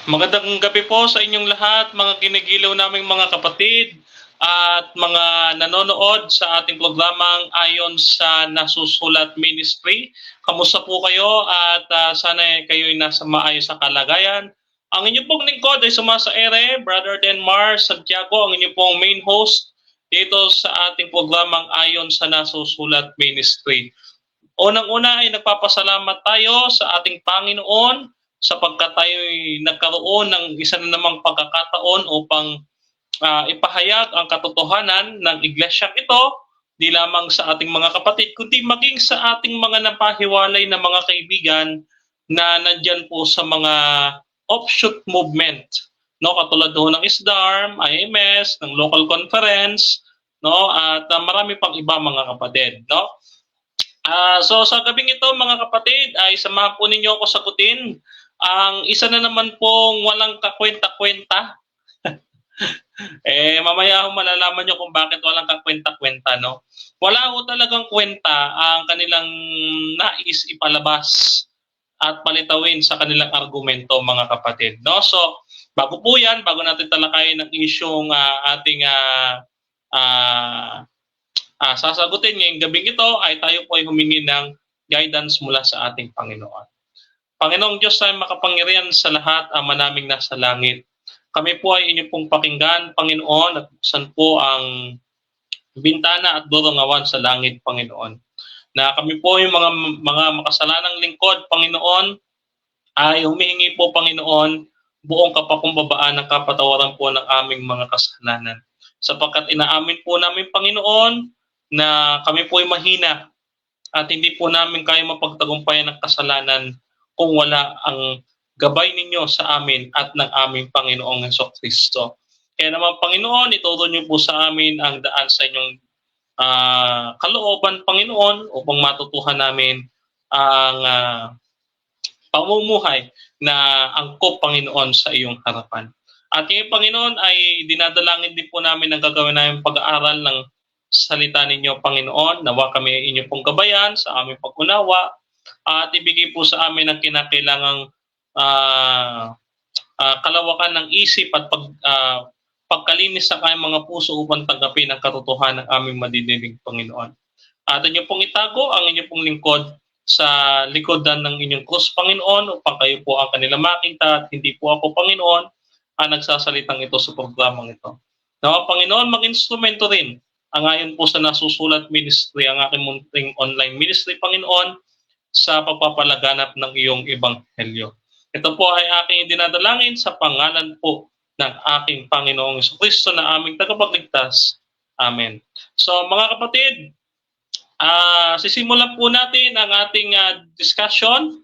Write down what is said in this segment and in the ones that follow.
Magandang gabi po sa inyong lahat, mga ginigilaw naming mga kapatid at mga nanonood sa ating programang Ayon sa Nasusulat Ministry. Kamusta po kayo at sana kayo'y nasa maayos sa kalagayan. Ang inyong pong lingkod ay sumasaere, Brother Denmar Santiago, ang inyong pong main host dito sa ating programang Ayon sa Nasusulat Ministry. Unang-una ay nagpapasalamat tayo sa ating Panginoon sapagkat tayo'y nagkaroon ng isa na namang pagkakataon upang ipahayag ang katotohanan ng iglesyang ito, di lamang sa ating mga kapatid, kundi maging sa ating mga napahiwalay na mga kaibigan na nandyan po sa mga offshoot movement, no, katulad ho ng ISDARM, IMS, ng local conference, no, at marami pang iba mga kapatid, no. So sa gabing ito mga kapatid ay samahan po ninyo ako sagutin ang isa na naman pong walang kakwenta-kwenta. Mamaya ho malalaman nyo kung bakit walang kakwenta-kwenta, no? Wala ho talagang kwenta ang kanilang nais ipalabas at palitawin sa kanilang argumento mga kapatid, no? So bago po yan, bago natin talakayin ang isyong ating sasagutin ngayong gabing ito ay tayo po ay humingi ng guidance mula sa ating Panginoon. Panginoong Diyos ay makapangyarihan sa lahat, Ama naming nasa langit. Kami po ay inyong pong pakinggan, Panginoon, at buksan po ang bintana at dorongawan sa langit, Panginoon. Na kami po yung mga makasalanang lingkod, Panginoon, ay humihingi po, Panginoon, buong kapakumbabaan ng kapatawaran po ng aming mga kasalanan. Sapagkat inaamin po namin, Panginoon, na kami po ay mahina at hindi po namin kaya mapagtagumpayan ng kasalanan kung wala ang gabay ninyo sa amin at ng aming Panginoong Hesukristo. Kaya naman, Panginoon, ituro niyo po sa amin ang daan sa inyong kalooban, Panginoon, upang matutuhan namin ang pamumuhay na angkop, Panginoon, sa iyong harapan. At ngayon, Panginoon, ay dinadalangin din po namin ang gagawin namin pag-aaral ng salita ninyo, Panginoon. Nawa kami inyong pong gabayan sa aming pag-unawa at ibigay po sa amin ang kinakailangang kalawakan ng isip at pagkalinis sa kanyang mga puso upang tanggapin ang katotohanan ng aming madidinig, Panginoon. At inyo pong itago ang inyo pong lingkod sa likodan ng inyong krus, Panginoon, upang kayo po ang kanila makita at hindi po ako, Panginoon, ang nagsasalitang ito sa programang ito. Nawa, Panginoon, mag-instrumento rin ang ayon po sa Nasusulat Ministry, ang aking munting online ministry, Panginoon, sa pagpapalaganap ng iyong ebanghelyo. Ito po ay aking dinadalangin sa pangalan po ng aking Panginoong Jesucristo na aming tagapagligtas. Amen. So mga kapatid, sisimulan po natin ang ating discussion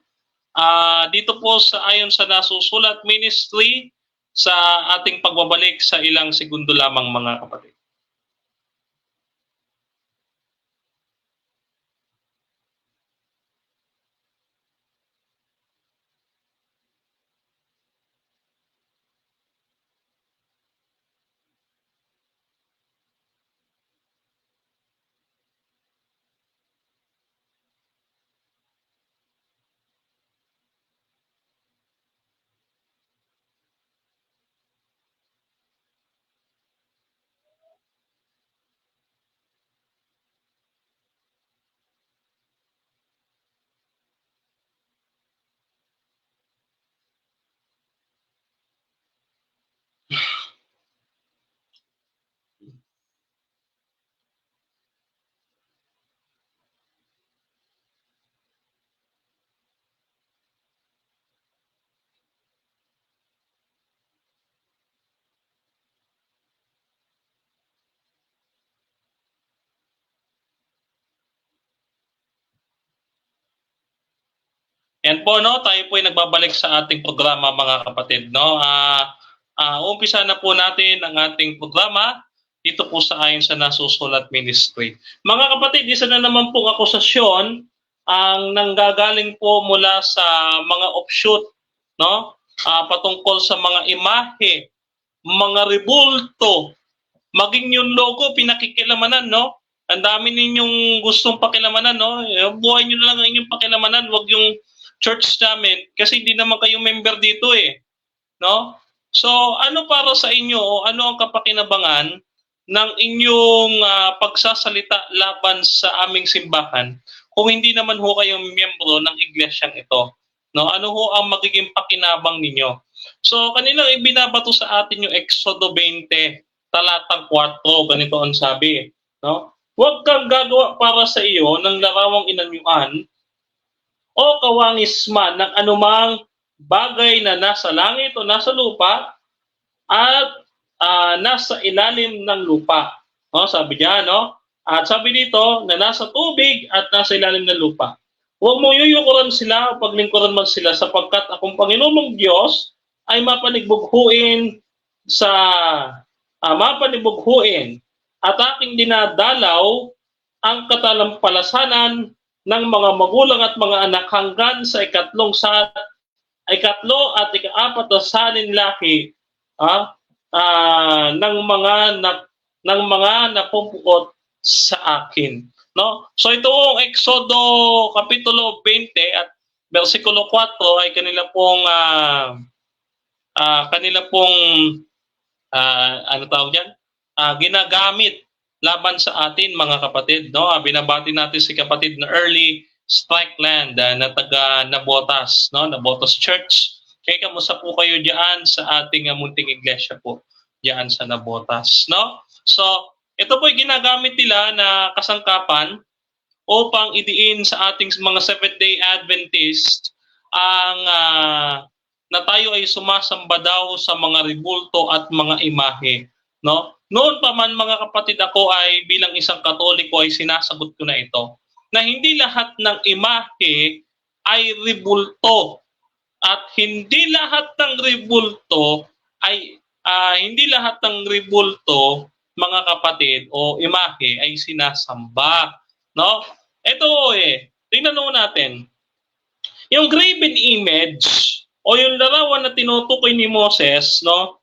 dito po sa ayon sa Nasusulat Ministry sa ating pagbabalik sa ilang segundo lamang mga kapatid. Yan po, no, tayo po ay nagbabalik sa ating programa mga kapatid, no. Umpisa na po natin ang ating programa dito po sa ayon sa Nasusulat Ministry. Mga kapatid, isa na naman pong akusasyon ang nanggagaling po mula sa mga offshoot, no, patungkol sa mga imahe, mga rebulto, maging yung logo pinakikilamanan, no. Ang dami ninyong gustong pakilamanan, no. Buhay niyo na lang ang inyong pakilamanan, wag yung church namin kasi hindi naman kayo member dito eh. no? So, ano para sa inyo o ano ang kapakinabangan ng inyong pagsasalita laban sa aming simbahan kung hindi naman ho kayong miyembro ng iglesyang ito? No, ano ho ang magiging pakinabang ninyo? So, kanilang ibinabato sa atin yung Exodo 20, talatang 4, ganito ang sabi, no? Huwag kang gagawa para sa iyo ng larawang inanyuan o kawangis man ng anumang bagay na nasa langit o nasa lupa at nasa ilalim ng lupa. No, sabi niya, no? At sabi dito na nasa tubig at nasa ilalim ng lupa. Huwag mo yuyukuran sila o paglingkuran man sila sapagkat akong Panginoong Diyos ay mapanibughuin sa mapanibughuin at aking dinadalaw ang katalampalasanan ng mga magulang at mga anak hanggang sa ikatlo at ikaapat na saninlahi ng mga napupukot sa akin, no? So ito ang Exodo kapitulo 20 at bersikulo 4 ay ano tawag diyan? Ginagamit laban sa atin mga kapatid, no? Binabati natin si kapatid na Early Strickland na taga Nabotas, no? Nabotas Church. Kaya kamusta po kayo diyan sa ating munting iglesia po diyan sa Nabotas, no? So, ito po ay ginagamit nila na kasangkapan upang idiin sa ating mga Seventh-day Adventist ang na tayo ay sumasamba daw sa mga rebulto at mga imahe, no? Noon pa man mga kapatid, ako ay bilang isang Katoliko ay sinasagot ko na ito, na hindi lahat ng imahe ay rebulto at hindi lahat ng rebulto mga kapatid o imahe ay sinasamba, no? Ito tingnan natin. Yung graven image o yung larawan na tinutukoy ni Moses, no?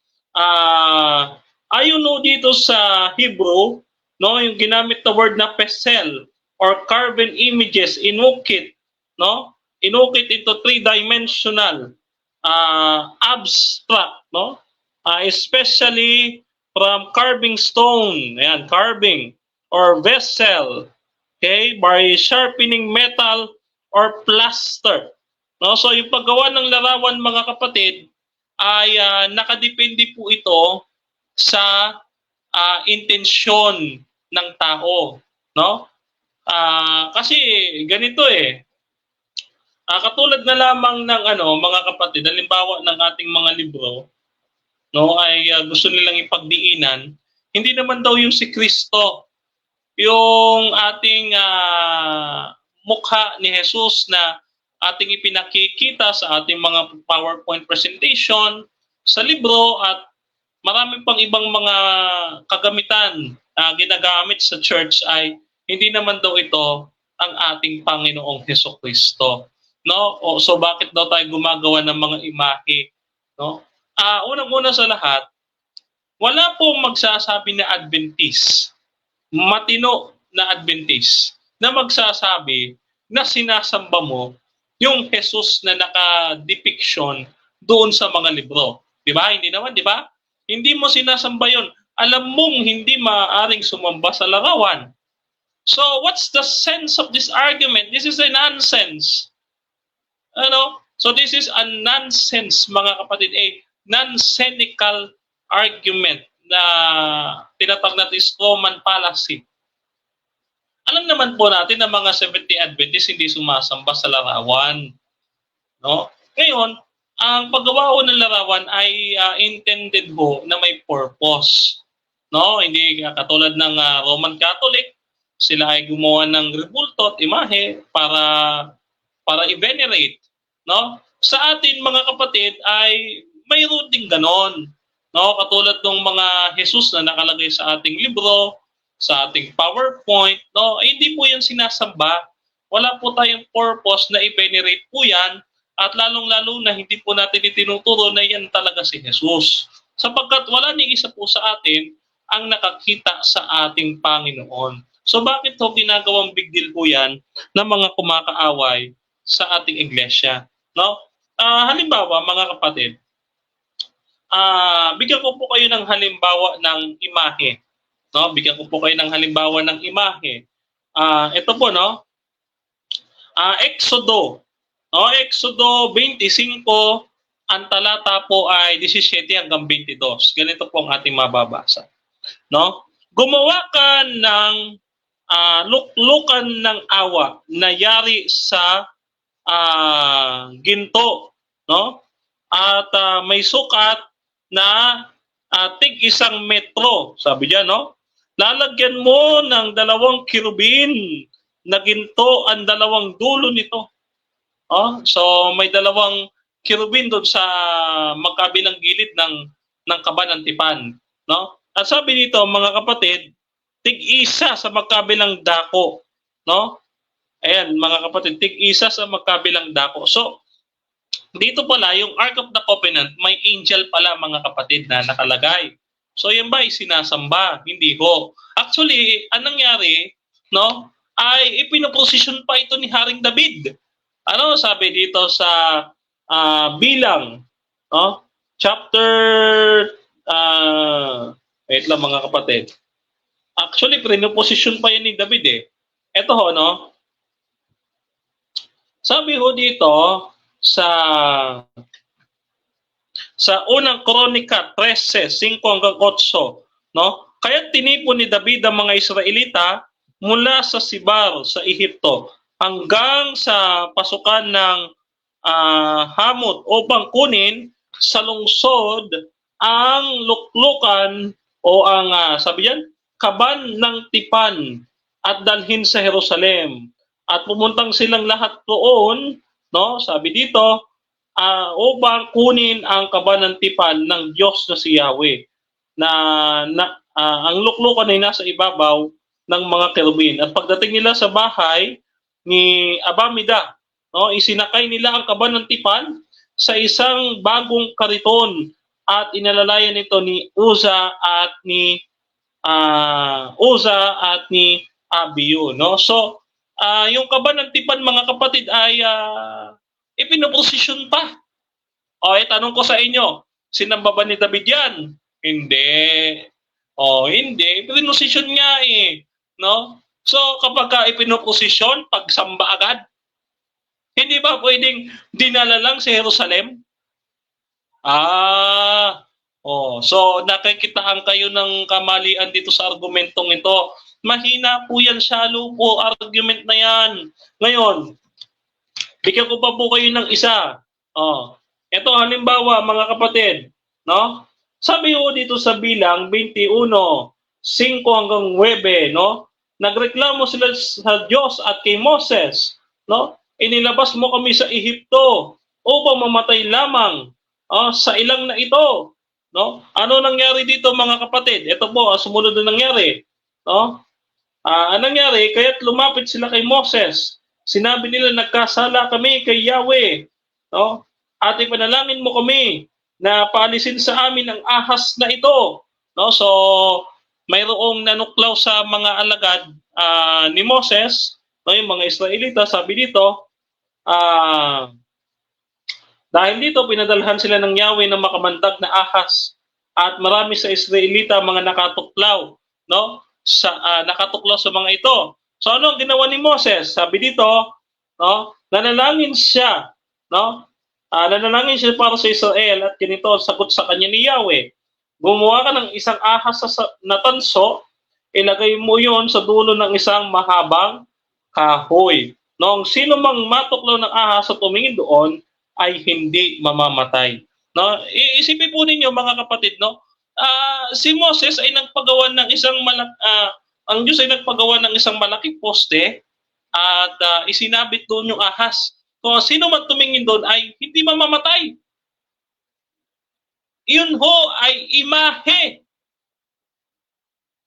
Ayon dito sa Hebrew, no, yung ginamit na word na pesel or carven images, inukit, no? Inukit into three-dimensional, abstract, no? Especially from carving stone, ayan, carving or vessel, okay, by sharpening metal or plaster. No, so yung paggawa ng larawan mga kapatid ay nakadepende po ito sa intensyon ng tao, no? Kasi ganito katulad na lamang ng mga kapatid, halimbawa ng ating mga libro, no, ay gusto nilang ipagdiinan, hindi naman daw yung si Kristo, yung ating mukha ni Jesus na ating ipinakikita sa ating mga PowerPoint presentation, sa libro at marami pang ibang mga kagamitan ginagamit sa church ay hindi naman daw ito ang ating Panginoong Hesukristo, no? So bakit daw tayo gumagawa ng mga imahe, no? Unang-una sa lahat, wala pong magsasabi na Adventist, matino na Adventist, na magsasabi na sinasamba mo yung Jesus na naka-depiction doon sa mga libro. Di ba? Hindi naman, di ba? Hindi mo sinasamba yon. Alam mong hindi maaaring sumamba sa larawan. So, what's the sense of this argument? This is a nonsense. So, this is a nonsense, mga kapatid. Nonsensical argument na tinatawag natin is Roman fallacy. Alam naman po natin na mga Seventh-day Adventists hindi sumasamba sa larawan, no? Ngayon, ang paggawa ho ng larawan ay intended ho na may purpose, no? Hindi katulad ng Roman Catholic, sila ay gumawa ng rebulto at imahe para i-venerate, no? Sa atin mga kapatid ay mayroon ding ganon, no? Katulad ng mga Jesus na nakalagay sa ating libro, sa ating PowerPoint, no? Hindi po yan sinasamba. Wala po tayong purpose na i-venerate po yan at lalong-lalo na hindi po natin itinuturo na yan talaga si Jesus. Sapagkat wala ni isa po sa atin ang nakakita sa ating Panginoon. So bakit ho ginagawang big deal po yan ng mga kumakaaway sa ating iglesia, no? Halimbawa mga kapatid, bigyan ko po kayo ng halimbawa ng imahe. No? Bigyan ko po kayo ng halimbawa ng imahe. Ito po, no? Exodo. No? Exodo 25, ang talata po ay 17 hanggang 22. Ganito po ang ating mababasa. No? Gumawa ka ng luklukan ng awa na yari sa ginto, no? At may sukat na tig 1 metro, sabi diyan, no? Lalagyan mo ng 2 kirubin na ginto ang 2 dulo nito. So may 2 kirubin doon sa magkabilang gilid ng kaba ng tipan, no? At sabi dito, mga kapatid, tig-isa sa magkabilang dako, no? Ayan, mga kapatid, tig-isa sa magkabilang dako. So, dito pala, yung Ark of the Covenant, may angel pala, mga kapatid, na nakalagay. So, yan ba ay sinasamba? Hindi ho. Actually, anong nangyari, no? Ay ipinoposisyon pa ito ni Haring David. Ano sabi dito sa Bilang, no? Chapter wait lang, mga kapatid. Actually, pinoposisyon pa yan ni David eh. Ito ho, no? Sabi ho dito sa unang Kronika 13, 5 hanggang 8, no? Kaya tinipon ni David ang mga Israelita mula sa Sibar sa Ehipto hanggang sa pasukan ng Hamot upang kunin sa lungsod ang luklukan o ang sabi yan, kaban ng tipan at dalhin sa Jerusalem. At pumuntang silang lahat doon, no? Sabi dito, upang kunin ang kaban ng tipan ng Diyos na si Yahweh, na ang luklukan ay nasa ibabaw ng mga kerubin. At pagdating nila sa bahay ni Abamida, no, isinakay nila ang kaban ng tipan sa isang bagong kariton at inalalayan ito ni Uza at ni Abiyo, no? So, yung kaban ng tipan, mga kapatid, ay ipinoposisyon pa. Tanong ko sa inyo, sinamba ba ni David yan? Hindi. Hindi. Ipinoposisyon nga eh. No? So, kapag ipinoposisyon, pagsamba agad, hindi ba pwedeng dinala lang sa Jerusalem? So nakikitaan kayo ng kamalian dito sa argumentong ito. Mahina po yan, shallow po argument na yan. Ngayon, bigyan ko pa po kayo ng isa. Ito halimbawa, mga kapatid, no? Sabi ko dito sa Bilang 21, 5 hanggang 9, no? Nagreklamo sila sa Diyos at kay Moses, no? Inilabas mo kami sa Ehipto upang mamatay lamang sa ilang na ito, no? Ano nangyari dito, mga kapatid? Ito po ang sumunod na nangyari, no? Anong nangyari? Kaya't lumapit sila kay Moses. Sinabi nila, nagkasala kami kay Yahweh, no? At ipanalangin mo kami na paalisin sa amin ang ahas na ito, no? So mayroong nanuklaw sa mga alagad ni Moses, no, yung mga Israelita. Sabi dito, dahil dito pinadalhan sila ng Yahweh ng makamandag na ahas at marami sa Israelita mga nakatuklaw, no? Nakatuklaw sa mga ito. So ano ang ginawa ni Moses? Sabi dito, no? Nanalangin siya, no? Nanalangin siya para sa Israel at ganito sagot sa kanya ni Yahweh. Gumawa ka ng isang ahas na tanso, ilagay mo yon sa dulo ng isang mahabang kahoy. Noong sino mang matuklaw ng ahas at tumingin doon ay hindi mamamatay. No? Isipin po ninyo, mga kapatid, no? Si Moses ay nagpagawa ng ang Diyos ay nagpagawa ng isang malaking poste at isinabit doon yung ahas. So sino man tumingin doon ay hindi mamamatay. Yun ho ay imahe.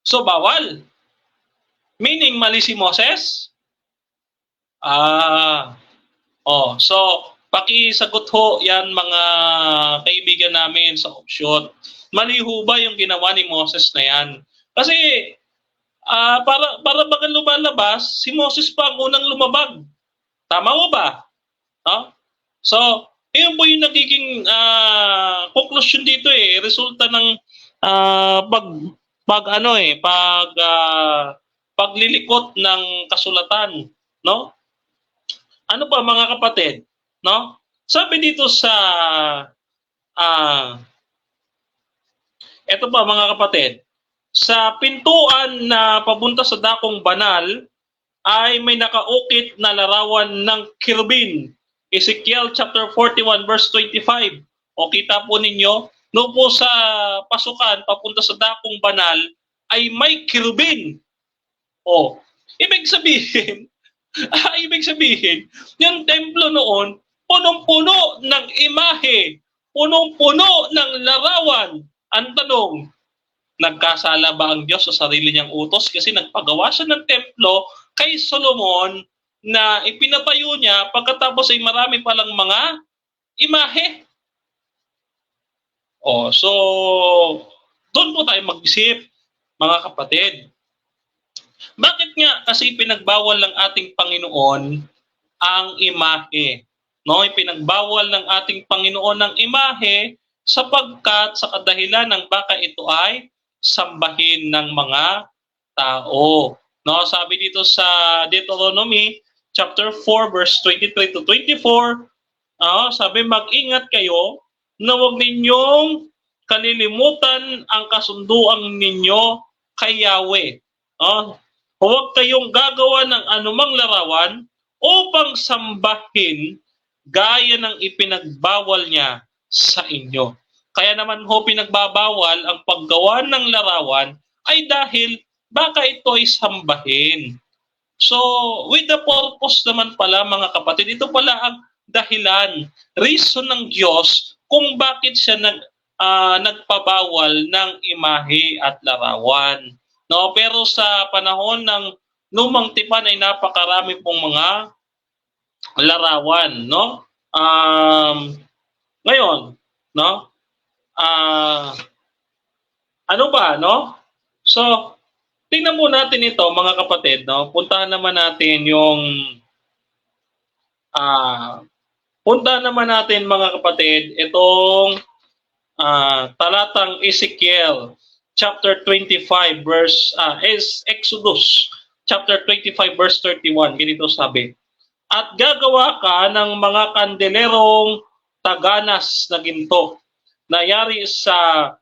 So bawal. Meaning mali si Moses? So pakisagot ho yan, mga kaibigan namin sa option. Mali ho ba yung ginawa ni Moses na yan? Kasi para bagang lumalabas, si Moses pa ang unang lumabag. Tama mo ba? No? So Ayun po yung nagiging conclusion dito eh, resulta ng pag paglilikot ng kasulatan, no? Ano pa mga kapatid, no? Sabi dito sa ah eto pa mga kapatid, sa pintuan na papunta sa dakong banal ay may nakaukit na larawan ng kirubin. Ezekiel chapter 41 verse 25. O kita po ninyo, no po sa pasukan papunta sa dakong banal ay may kirubin. O, ibig sabihin, ibig sabihin, yung templo noon, punong-puno ng imahe, punong-puno ng larawan. Ang tanong, nagkasala ba ang Diyos sa sarili niyang utos? Kasi nagpagawa siya ng templo kay Solomon na ipinatayo niya pagkatapos ay marami palang mga imahe. So doon po tayo mag-isip, mga kapatid. Bakit nga kasi pinagbawal ng ating Panginoon ang imahe? No, ipinagbawal ng ating Panginoon ang imahe sapagkat sa kadahilan ng baka ito ay sambahin ng mga tao. No, sabi dito sa Deuteronomy chapter 4 verse 23 to 24, sabi mag-ingat kayo na huwag ninyong kalilimutan ang kasunduan ninyo kay Yahweh. Huwag kayong gagawa ng anumang larawan upang sambahin gaya ng ipinagbawal niya sa inyo. Kaya naman ho pinagbabawal ang paggawa ng larawan ay dahil baka ito ay sambahin. So, with the purpose naman pala mga kapatid, ito pala ang dahilan, reason ng Diyos kung bakit siya nagpabawal ng imahe at larawan. No, pero sa panahon ng lumang tipan ay napakarami pong mga larawan, no? Ngayon, no? Ano ba, no? So, tingnan mo natin ito, mga kapatid, no? Puntahan naman natin mga kapatid, itong talatang Ezekiel chapter 25 verse Exodus chapter 25 verse 31. Ganito sabi, at gagawa ka ng mga kandelerong taganas na ginto na yari sa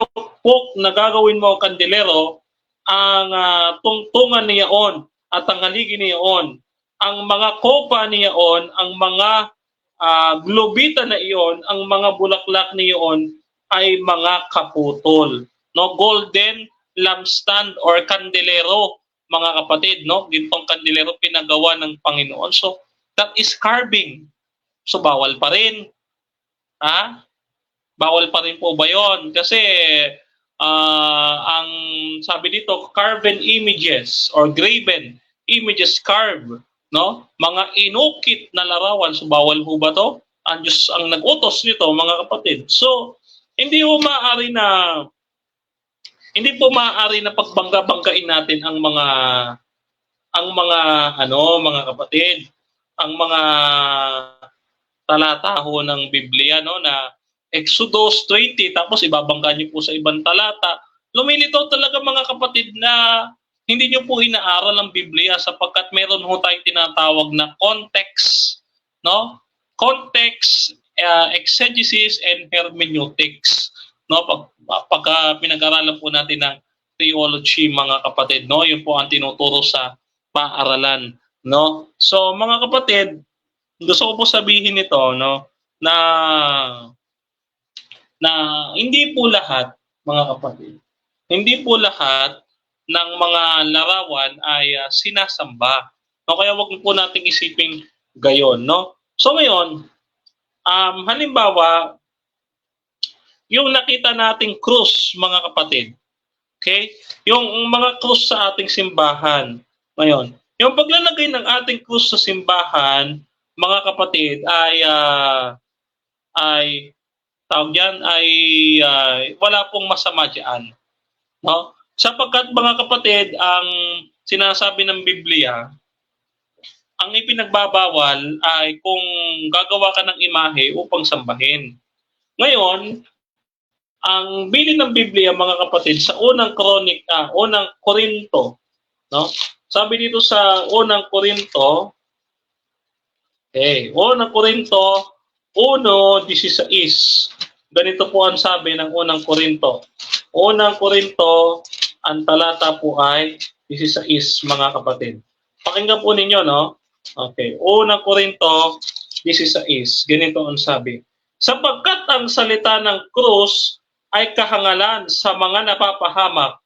tukpok na gagawin mo ang kandelero, ang tungtungan niyaon at ang haligi niyaon, ang mga kopa niyaon, ang mga globita na iyon, ang mga bulaklak niyaon ay mga kaputol. No, golden lampstand or kandelero, mga kapatid, no? Gintong kandelero pinagawa ng Panginoon. So, that is carving. So, bawal pa rin. Bawal pa rin po ba yon? Kasi, ang sabi dito, carven images or graven images carved, no? Mga inukit na larawan. So, bawal ho ba to? Ang Diyos ang nag-utos nito, mga kapatid. So, hindi po maaari na pagbangga-banggain natin ang mga mga kapatid, ang mga talata ho ng Biblia, no, na Exodus 20 tapos ibabangga niyo po sa ibang talata. Lumilitaw talaga mga kapatid na hindi niyo po inaaral ang Biblia sapagkat meron ho tayong tinatawag na context, no? Context, exegesis and hermeneutics. No, pagka pinag-aralan po natin ng theology, mga kapatid, no, yun po ang tinuturo sa paaralan, no. So mga kapatid, gusto ko po sabihin ito, no, na hindi po lahat, mga kapatid, hindi po lahat ng mga larawan ay sinasamba. No, kaya wag po nating isiping gayon, no. So ngayon, halimbawa, yung nakita nating krus, mga kapatid. Okay? Yung mga krus sa ating simbahan. Ngayon, yung paglalagay ng ating krus sa simbahan, mga kapatid, ay tawag yan, ay wala pong masama diyan. No? Sapagkat mga kapatid, ang sinasabi ng Biblia, Ang ipinagbabawal ay kung gagawa ka ng imahe upang sambahin. Ngayon, ang bilin ng Biblia mga kapatid sa unang Korinto, no? Sabi dito sa unang Korinto, unang Korinto 1:16. Ganito po ang sabi ng unang Korinto. Unang Korinto, ang talata po ay 16 mga kapatid. Pakinggan po ninyo, no? Okay, unang Korinto 16. Ganito ang sabi. Sapagkat ang salita ng krus ay kahangalan sa mga napapahamak,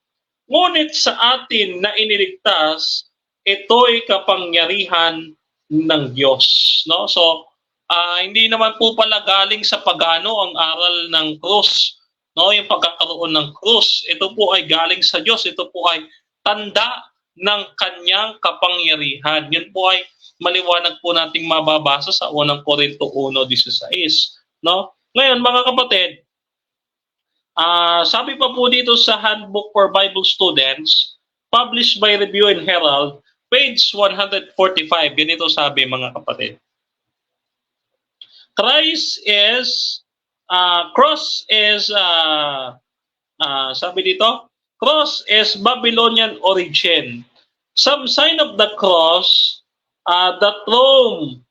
ngunit sa atin na iniligtas, ito'y kapangyarihan ng Diyos. No? So, hindi naman po pala galing sa pagano ang aral ng krus. No? Yung pagkakaroon ng krus, ito po ay galing sa Diyos. Ito po ay tanda ng kanyang kapangyarihan. Yun po ay maliwanag po nating mababasa sa unang Korinto 1:16. No? Ngayon, mga kapatid, sabi pa po dito sa Handbook for Bible Students, published by Review and Herald, page 145, ganito sabi mga kapatid. Sabi dito, cross is Babylonian origin. Some sign of the cross that Rome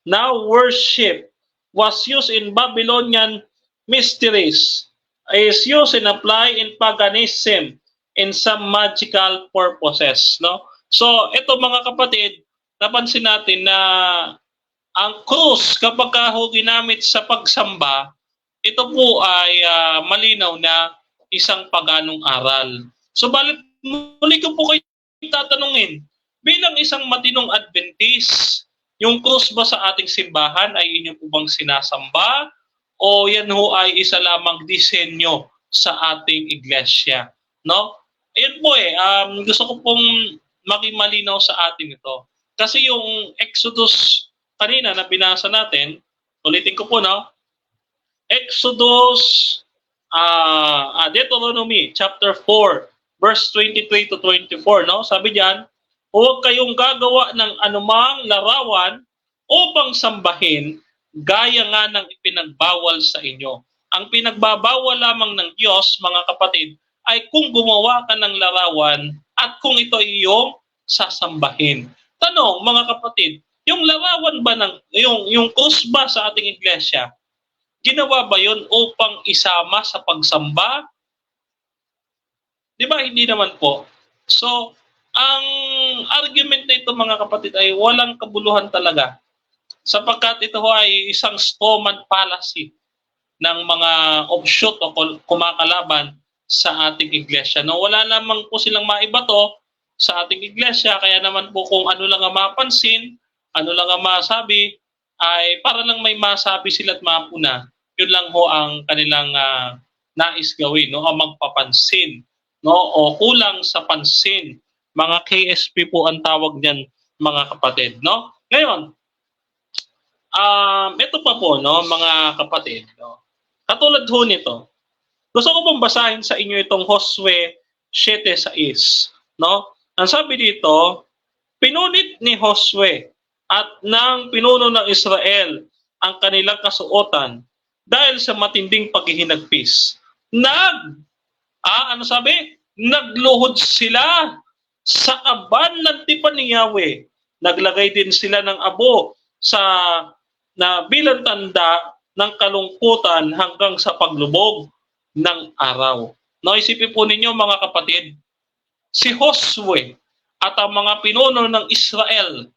now worship was used in Babylonian mysteries, is used and applied in paganism in some magical purposes. No? So, ito mga kapatid, napansin natin na ang krus, kapag ginamit sa pagsamba, ito po ay malinaw na isang paganong aral. So, balit muli ko po kayo tatanungin, bilang isang matinong Adventist, yung krus ba sa ating simbahan ay inyo po bang sinasamba? O yan ho ay isa lamang disenyo sa ating iglesia? No? Ayun po gusto ko pong maging malinaw sa ating ito. Kasi yung Exodus kanina na binasa natin, ulitin ko po, no? Exodus, Deuteronomy chapter 4, verse 23 to 24, no? Sabi diyan, huwag kayong gagawa ng anumang larawan upang sambahin gaya nga ng ipinagbawal sa inyo. Ang pinagbabawal lamang ng Diyos, mga kapatid, ay kung gumawa ka ng larawan at kung ito ay iyong sasambahin. Tanong, mga kapatid, yung larawan ba yung krus ba sa ating iglesia, ginawa ba yun upang isama sa pagsamba? Di ba? Hindi naman po. So, ang argument na ito mga kapatid ay walang kabuluhan talaga. Sapagkat ito ay isang strawman fallacy ng mga offshoot o kumakalaban sa ating iglesia. No, wala namang po silang maibato sa ating iglesia, kaya naman po kung ano lang ang mapansin, ano lang ang masabi, ay para lang may masabi sila at mapuna. Yun lang ho ang kanilang nais gawin, no? Ang magpapansin, no? O kulang sa pansin. Mga KSP po ang tawag niyan, mga kapatid, no? Ngayon, ito pa po, no, mga kapatid, no? Katulad ho nito, gusto ko pong basahin sa inyo itong Josue 7:6, no? Ang sabi dito, pinunit ni Josue at ng pinuno ng Israel ang kanilang kasuotan dahil sa matinding paghihinagpis. Ano sabi? Nagluhod sila sa kaban ng tipan ni Yahweh. Naglagay din sila ng abo na bilang tanda ng kalungkutan hanggang sa paglubog ng araw. No, isipin po ninyo mga kapatid, si Josue at ang mga pinuno ng Israel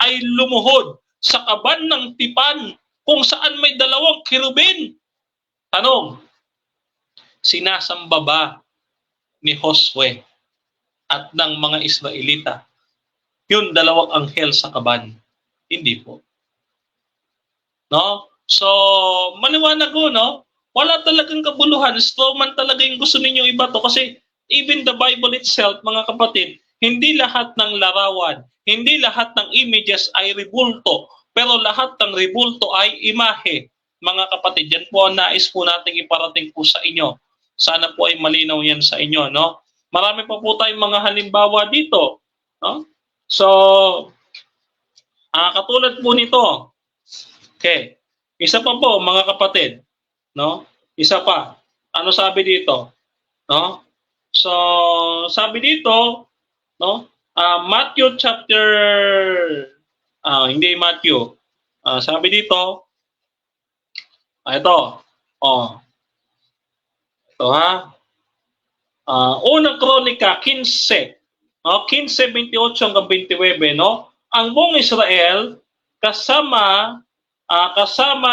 ay lumuhod sa kaban ng tipan kung saan may dalawang kirubin. Tanong, sinasamba ba ni Josue at ng mga Israelita yung dalawang anghel sa kaban? Hindi po. No? So, maliwanag ko, no? Wala talagang kabuluhan. Strawman talaga yung gusto ninyo ibato kasi even the Bible itself, mga kapatid, hindi lahat ng larawan, hindi lahat ng images ay rebulto, pero lahat ng rebulto ay imahe. Mga kapatid, yan po ang nais po nating iparating po sa inyo. Sana po ay malinaw yan sa inyo, no? Marami pa po tayong mga halimbawa dito, no? So, Katulad po nito. Okay. Isa pa po, mga kapatid, no? Isa pa. Ano sabi dito? No? So, sabi dito, no? Matthew chapter hindi Matthew. Sabi dito, ito. Oh. Ito ha. Unang Kronika 15. No? 15:28 hanggang 29, no? Ang buong Israel kasama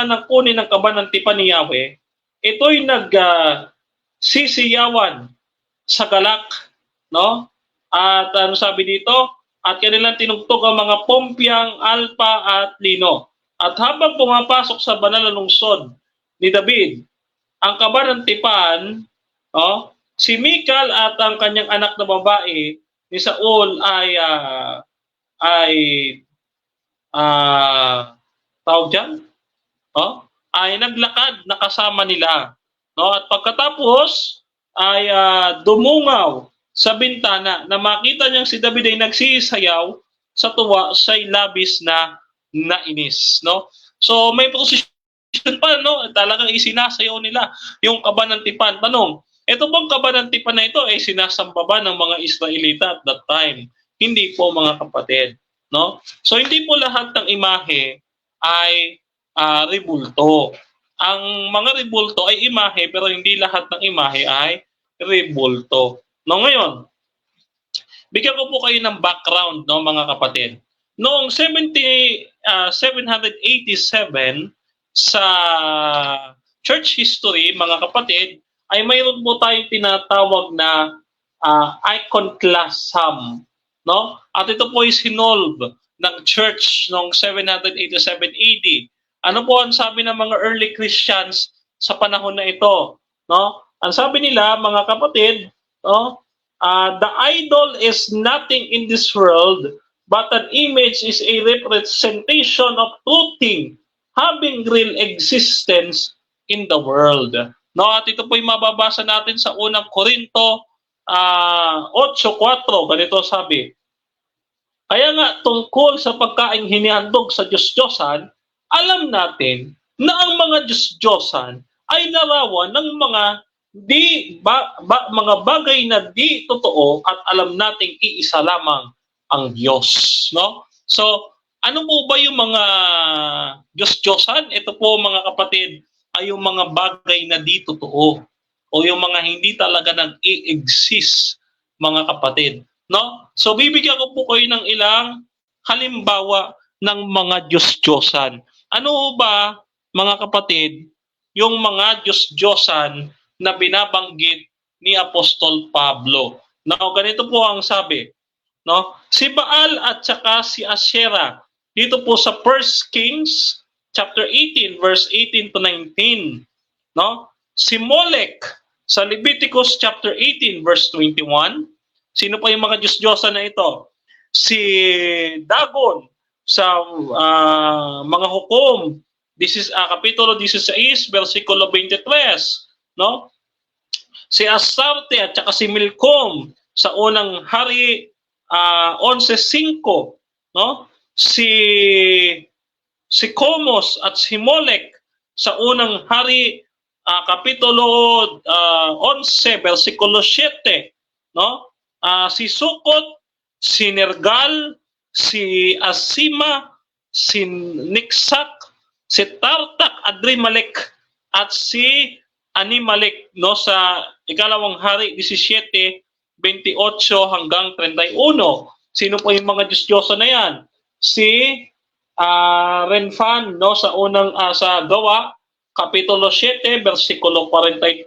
ng kunin ng kabanantipan ni Yahweh, ito'y sisiyawan sa galak, no? At ano sabi dito? At kanilang tinugtog ang mga pompyang, alpa at lino. At habang pumapasok sa banal na lungsod ni David, ang kabanantipan, no? Si Mikal at ang kanyang anak na babae ni Saul tawag dyan, ay naglakad na kasama nila. No? At pagkatapos ay dumungaw sa bintana na makita niyang si David ay nagsisayaw sa tuwa, siya'y labis na nainis. No? So may prosesyon pa, no? Talagang isinasayaw nila yung kabanantipan. Tanong, ito bang kabanantipan na ito ay sinasamba ba ng mga Israelita at that time? Hindi po, mga kapatid. No? So hindi po lahat ng imahe ay rebulto. Ang mga rebulto ay imahe pero hindi lahat ng imahe ay rebulto. No, ngayon, bigyan ko po kayo ng background, no, mga kapatid. Noong 787 sa church history, mga kapatid, ay mayroon po tayong tinatawag na iconoclasm, no? At ito po ay sinolve ng church noong 787 AD. Ano po ang sabi ng mga early Christians sa panahon na ito, no? Ang sabi nila, mga kapatid, no, the idol is nothing in this world, but an image is a representation of true thing having real existence in the world. No, at ito po yung mababasa natin sa unang Korinto 8:4. Ganito sabi, kaya nga tungkol sa pagkaing hinihandog sa Diyos-Diyosan, alam natin na ang mga Diyos-Diyosan ay larawan ng mga mga bagay na di totoo at alam nating iisa lamang ang Diyos, no? So, ano po ba yung mga Diyos-Diyosan? Ito po, mga kapatid, ay yung mga bagay na di totoo o yung mga hindi talaga nag-i-exist, mga kapatid, no? So, bibigyan ko po kayo ng ilang halimbawa ng mga Diyos-Diyosan. Ano ba, mga kapatid, yung mga Diyos-Diyosan na binabanggit ni Apostol Pablo? Now, ganito po ang sabi, no? Si Baal at saka si Asherah, dito po sa 1 Kings chapter 18 verse 18 to 19, no? Si Molech sa Leviticus chapter 18 verse 21. Sino pa yung mga Diyos-Diyosan na ito? Si Dagon sa mga hukom, this is kapitulo 16 versikulo 23, no? Si Astarte at saka si Milcom sa unang hari 11:5, no? Si Comos at si Molech sa unang hari kapitulo 11 versikulo 7, no? Si Sukot, si Nergal, si Asima, si Niksak, si Tartak, Adrimelech at si Animalek, no, sa ikalawang hari 17:28 hanggang 31. Sino po yung mga Diyos-Diyosan na yan? Si Renfan, no, sa unang sa Gawa kapitulo 7 versikulo 43,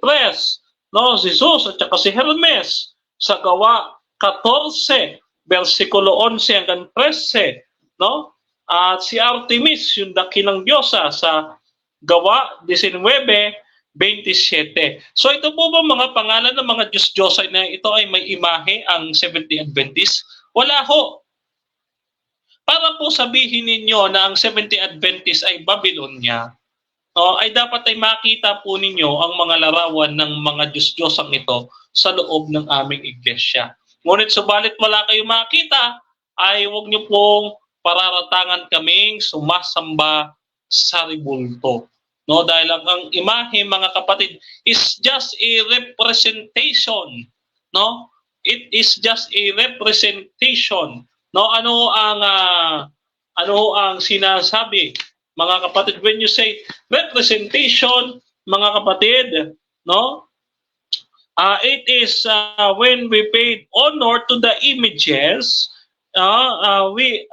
no, si Zeus at saka si Hermes sa Gawa 14 versikulo 11 hanggang 13, no? At si Artemis, yung dakilang diyosa sa Gawa 19:27. So ito po ba mga pangalan ng mga Diyos-Diyosan na ito ay may imahe ang Seventh-day Adventist? Wala ho. Para po sabihin ninyo na ang Seventh-day Adventist ay Babylonia, ay dapat ay makita po ninyo ang mga larawan ng mga Diyos-Diyosang ito sa loob ng aming iglesia. Ngunit subalit wala kayong makita, ay huwag niyo pong pararatangan kaming sumasamba sa ribulto. No, dahil ang imahe, mga kapatid, is just a representation. No? It is just a representation. No, ano ang sinasabi, mga kapatid, when you say representation, mga kapatid, no? It is when we paid honor to the images, we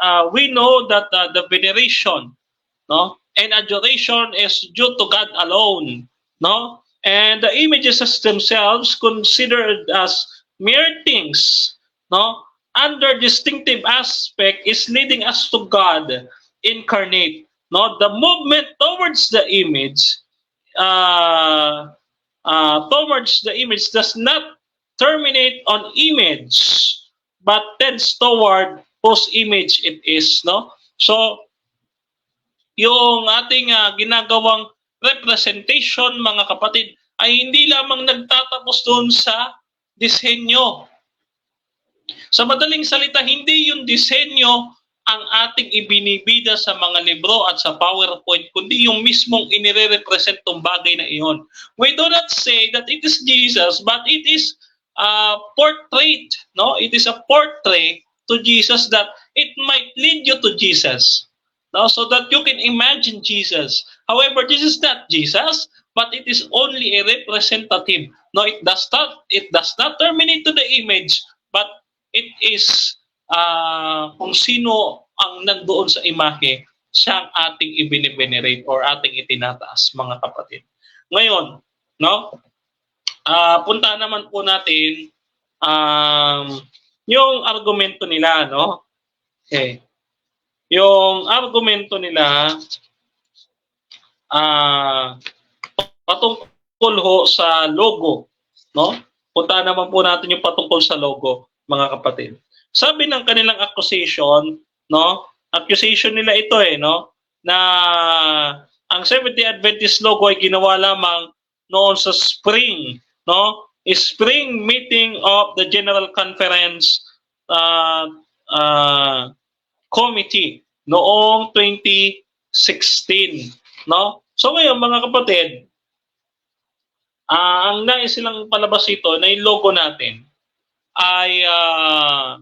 know that the veneration, no, and adoration is due to God alone, no, and the images themselves considered as mere things, no, under distinctive aspect is leading us to God incarnate, no, the movement towards the image, does not terminate on image, but tends toward whose image it is, no? So, yung ating ginagawang representation, mga kapatid, ay hindi lamang nagtatapos doon sa disenyo. Sa madaling salita, hindi yung disenyo ang ating ibinibida sa mga libro at sa PowerPoint, kundi yung mismong inire-represent tong bagay na iyon. We do not say that it is Jesus, but it is a portrait, no? It is a portrait to Jesus that it might lead you to Jesus, no? So that you can imagine Jesus. However, this is not Jesus, but it is only a representative. No, it does not terminate to the image, but it is kung sino ang nandoon sa imahe, siya ang ating ibinivenerate or ating itinataas, mga kapatid. Ngayon, no? Punta naman po natin yung argumento nila, no? Okay. Yung argumento nila patungkol ho sa logo, no? Punta naman po natin yung patungkol sa logo, mga kapatid. Sabi ng kanilang accusation, no? Accusation nila ito no, na ang Seventh-day Adventist logo ay ginawa lamang noon sa spring, no? Spring meeting of the General Conference Committee noong 2016, no? So ngayon, mga kapatid, ang nais silang palabas ito na yung logo natin ay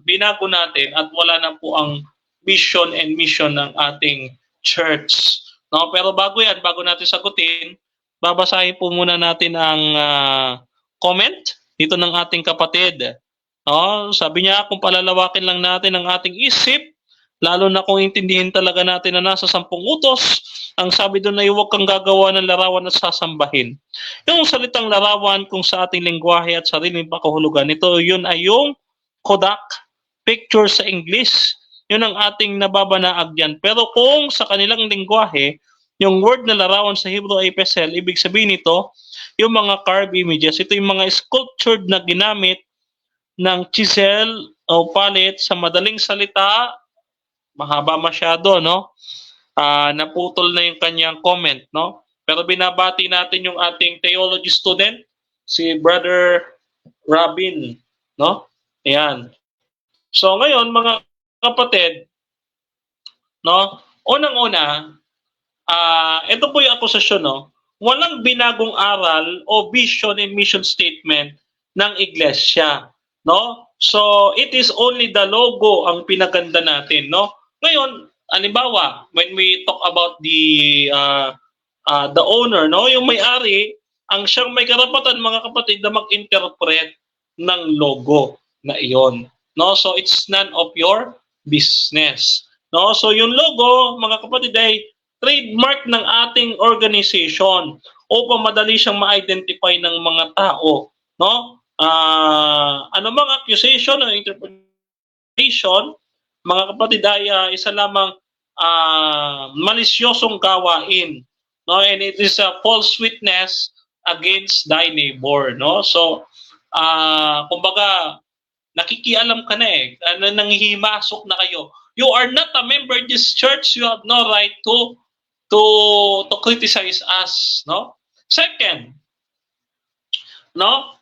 binago natin at wala na po ang vision and mission ng ating church. No, pero bago natin sagutin, babasahin po muna natin ang comment dito ng ating kapatid. No, sabi niya, kung palalawakin lang natin ang ating isip, lalo na kung intindihin talaga natin na nasa 10 utos, ang sabi doon ay huwag kang gagawa ng larawan at sasambahin. Yung salitang larawan kung sa ating lengguwahe at sariling pakahulugan, yun ay yung Kodak, picture sa English. Yun ang ating nababanaag dyan. Pero kung sa kanilang lengguwahe, yung word na larawan sa Hebrew ay pesel, ibig sabihin nito, yung mga carved images, ito yung mga sculptured na ginamit ng chisel o palette. Sa madaling salita, mahaba masyado, no? Naputol na yung kanyang comment, no? Pero binabati natin yung ating theology student, si Brother Robin, no? Ayan. So ngayon, mga kapatid, no? Unang-una, ito po yung akusasyon, no? Walang binagong aral o vision and mission statement ng iglesia, no? So it is only the logo ang pinaganda natin, no? Ngayon, halimbawa, when we talk about the owner, no, yung may-ari, ang siyang may karapatan, mga kapatid, na mag-interpret ng logo na iyon, no? So it's none of your business, no? So yung logo, mga kapatid, ay trademark ng ating organization upang madali siyang ma-identify ng mga tao, no? Anumang accusation o interpretation, mga kapatid, ay isa lamang malisyosong gawain, no? And it is a false witness against thy neighbor, no? So kumbaga nakikialam ka na nanghihimasok na kayo. You are not a member of this church, you have no right to criticize us, no? Second, no,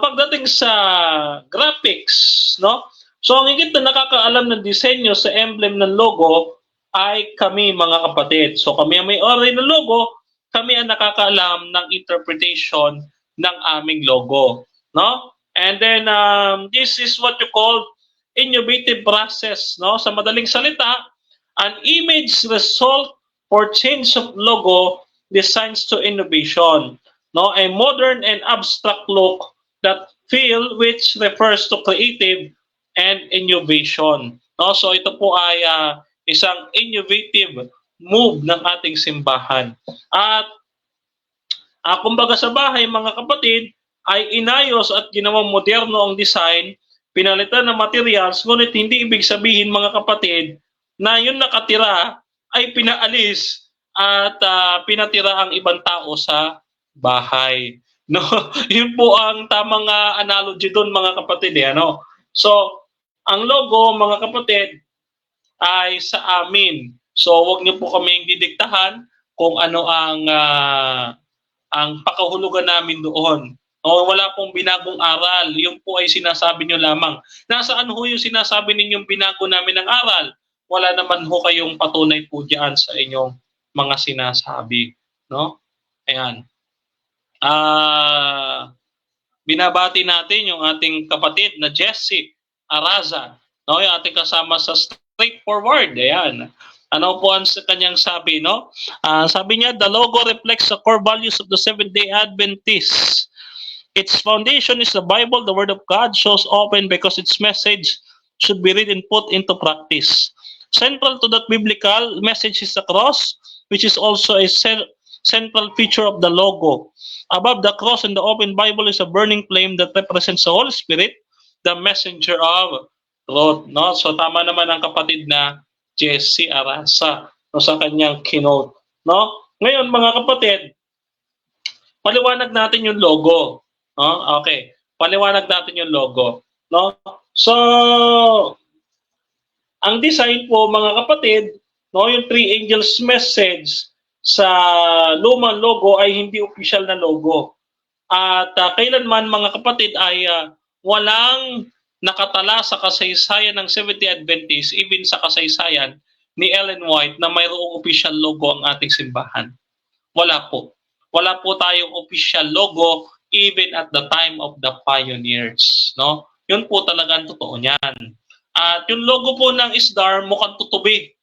pagdating sa graphics, no? So ang higit na nakakaalam ng disenyo sa emblem ng logo ay kami mga kapatid. So kami ang may-ari ng logo, kami ang nakakaalam ng interpretation ng aming logo, no? And then this is what you call innovative process, no? Sa madaling salita, an image result or change of logo designs to innovation, no? A modern and abstract look that feel which refers to creative and innovation, no? So ito po ay isang innovative move ng ating simbahan. At kumbaga sa bahay, mga kapatid, ay inayos at ginawang moderno ang design, pinalitan ng materials, ngunit hindi ibig sabihin, mga kapatid, na yung nakatira ay pinaalis at pinatira ang ibang tao sa bahay. No, yun po ang tamang analogy doon, mga kapatid. Ano? So, ang logo, mga kapatid, ay sa amin. So, wag niyo po kaming didiktahan kung ano ang pakahulugan namin doon. O wala pong binagong aral. Yung po ay sinasabi nyo lamang. Nasaan ho yung sinasabi ninyong binago namin ng aral? Wala naman ho kayong patunay po diyan sa inyong mga sinasabi. No? Ayan. Binabati natin yung ating kapatid na Jessie Araza. No? Yung ating kasama sa Straightforward. Ayan. Ano po ang kanyang sabi, no? Sabi niya, the logo reflects the core values of the Seventh-day Adventists. Its foundation is the Bible, the Word of God, shows open because its message should be read and put into practice. Central to that biblical message is the cross, which is also a central feature of the logo. Above the cross in the open Bible is a burning flame that represents the Holy Spirit, the messenger of truth. No? So tama naman ang kapatid na Jessie Arasa, no, sa kanyang keynote. No? Ngayon, mga kapatid, paliwanag natin yung logo. No? Okay, paliwanag natin yung logo. No? So, ang design po, mga kapatid, no, yung Three Angels message sa lumang logo ay hindi official na logo. At kailanman, mga kapatid, ay walang nakatala sa kasaysayan ng Seventh-day Adventist, even sa kasaysayan ni Ellen White, na mayroong official logo ang ating simbahan. Wala po. Wala po tayong official logo even at the time of the pioneers. No? Yun po talaga ang totoo niyan. At yung logo po ng ISDAR mukhang tutubi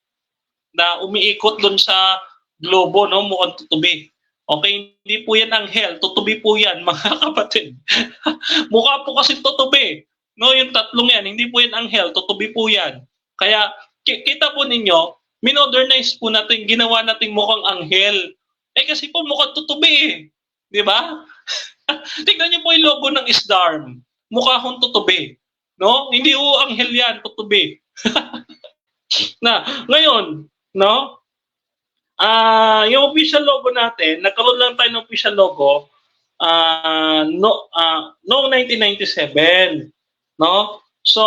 na umiikot dun sa globo, no? Mukhang tutubi. Okay, hindi po yan anghel, tutubi po yan, mga kapatid. Mukha po kasi tutubi. No, yung tatlong yan, hindi po yan anghel, tutubi po yan. Kaya, kita po ninyo, minodernize po natin, ginawa natin mukhang anghel. Kasi po mukhang tutubi eh. Di ba? Tignan niyo po yung logo ng ISDARM. Mukha hong tutubi. No? Hindi po anghel yan, tutubi. Na, ngayon, no? Yung official logo natin, nagkaroon lang tayo ng official logo noong 1997. No? So,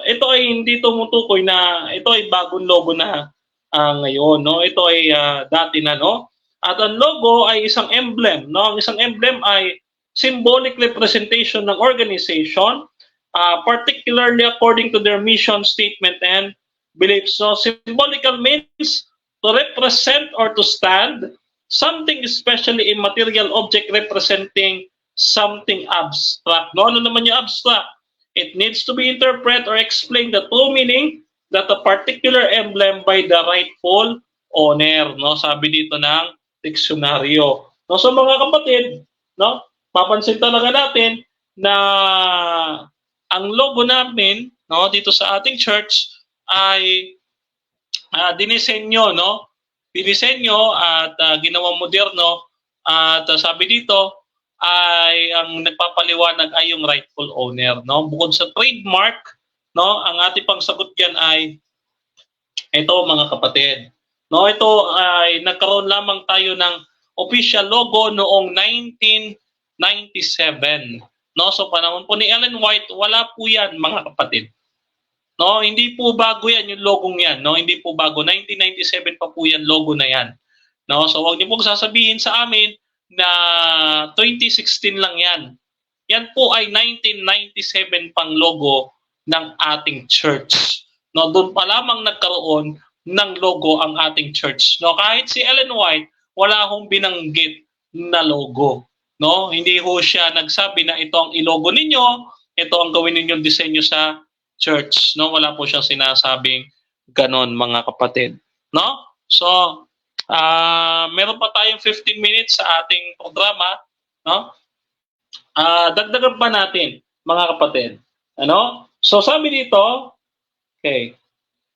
ito ay hindi tumutukoy na ito ay bagong logo na ngayon, no? Ito ay dati na, no? At ang logo ay isang emblem, no? Ang isang emblem ay symbolic representation ng organization, particularly according to their mission statement and beliefs. So, symbolical means to represent or to stand something, especially a material object representing something abstract. No? Ano naman yung abstract? It needs to be interpreted or explained the true meaning that a particular emblem by the rightful owner. No? Sabi dito ng diksyonaryo. No? So mga kapatid, no? Papansin talaga natin na ang logo namin, no, dito sa ating church ay dinisenyo, no? Dinisenyo at ginawang moderno at sabi dito ay ang nagpapaliwanag ay yung rightful owner, no? Bukod sa trademark, no, ang ating pang sagot diyan ay ito, mga kapatid. No, ito ay nagkaroon lamang tayo ng official logo noong 1997. No, so panahon po ni Ellen White, wala po 'yan, mga kapatid. No, hindi po bago 'yan yung logong 'yan, no? Hindi po bago. 1997 pa po 'yan, logo na 'yan. No, so wag niyo pong sasabihin sa amin na 2016 lang 'yan. Yan po ay 1997 pang logo ng ating church. No, doon pa lamang nagkaroon ng logo ang ating church. No, kahit si Ellen White, wala hong binanggit na logo. No, hindi ho siya nagsabi na ito ang ilogo ninyo, ito ang gawin ninyong disenyo sa church. No, wala po siyang sinasabing ganon, mga kapatid. No? So, meron pa tayong 15 minutes sa ating programa, no? Dagdagan pa natin, mga kapatid. Ano? So, sabi dito, okay.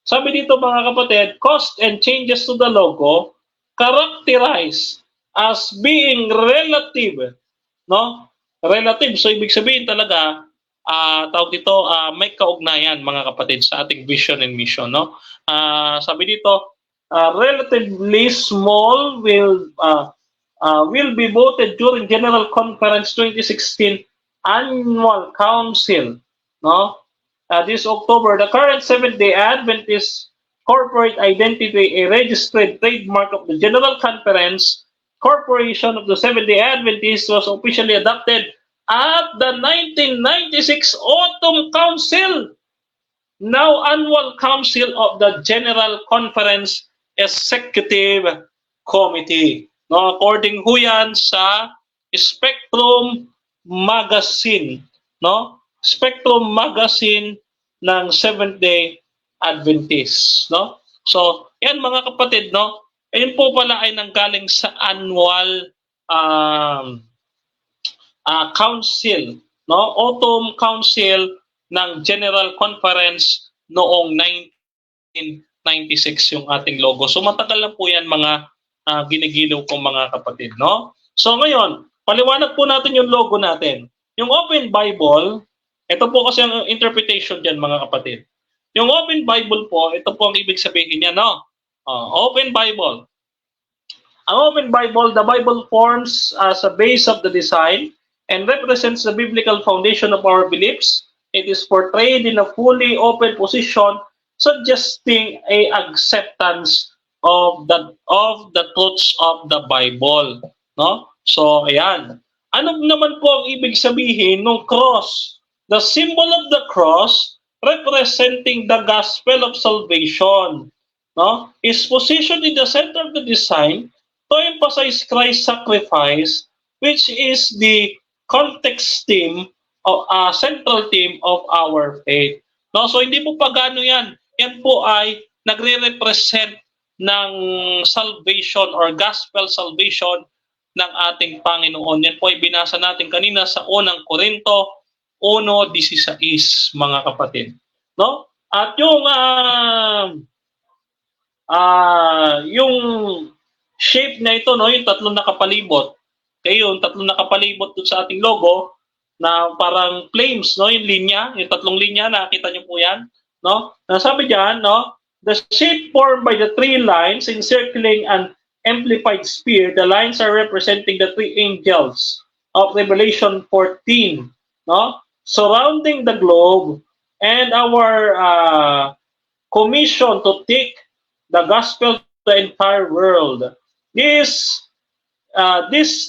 Sabi dito, mga kapatid, cost and changes to the logo characterized as being relative, no? Relative. So, ibig sabihin talaga, tawag dito, may kaugnayan, mga kapatid, sa ating vision and mission, no? Sabi dito, relatively small will be voted during General Conference 2016 Annual Council, no? This October, the current Seventh-day Adventist corporate identity, a registered trademark of the General Conference Corporation of the Seventh-day Adventists, was officially adopted at the 1996 Autumn Council, now Annual Council of the General Conference Executive Committee. No, according ho yan sa Spectrum Magazine, no? Spectrum Magazine ng Seventh-day Adventist, no? So, yan, mga kapatid, no? Ayun po pala ay nanggaling sa annual council, no? Autumn Council ng General Conference noong 1996 yung ating logo. So matagal na po yan, mga ginigilaw kong mga kapatid, no? So ngayon, paliwanag po natin yung logo natin. Yung Open Bible, ito po kasi ang interpretation dyan, mga kapatid. Yung Open Bible po, ito po ang ibig sabihin niya, no? Open Bible. Ang Open Bible, the Bible forms as a base of the design and represents the biblical foundation of our beliefs. It is portrayed in a fully open position, suggesting a acceptance of the truths of the Bible, no? So ayan. Ano naman po ang ibig sabihin ng cross? The symbol of the cross representing the gospel of salvation, no? Is positioned in the center of the design to emphasize Christ's sacrifice, which is the context theme of central theme of our faith. No, so hindi po pagano yan. Yan po ay nagre-represent ng salvation or gospel salvation ng ating Panginoon. Yan po ay binasa natin kanina sa unang Korinto 1:16, mga kapatid. No? At yung shape na ito, no, yung tatlong nakapalibot. Okay, yung tatlong nakapalibot dun sa ating logo na parang flames, no, yung linya, yung tatlong linya, nakita niyo po yan, no? Nasabi diyan, no, the shape formed by the three lines encircling an amplified sphere. The lines are representing the three angels of Revelation 14, no, surrounding the globe, and our commission to take the gospel to the entire world. This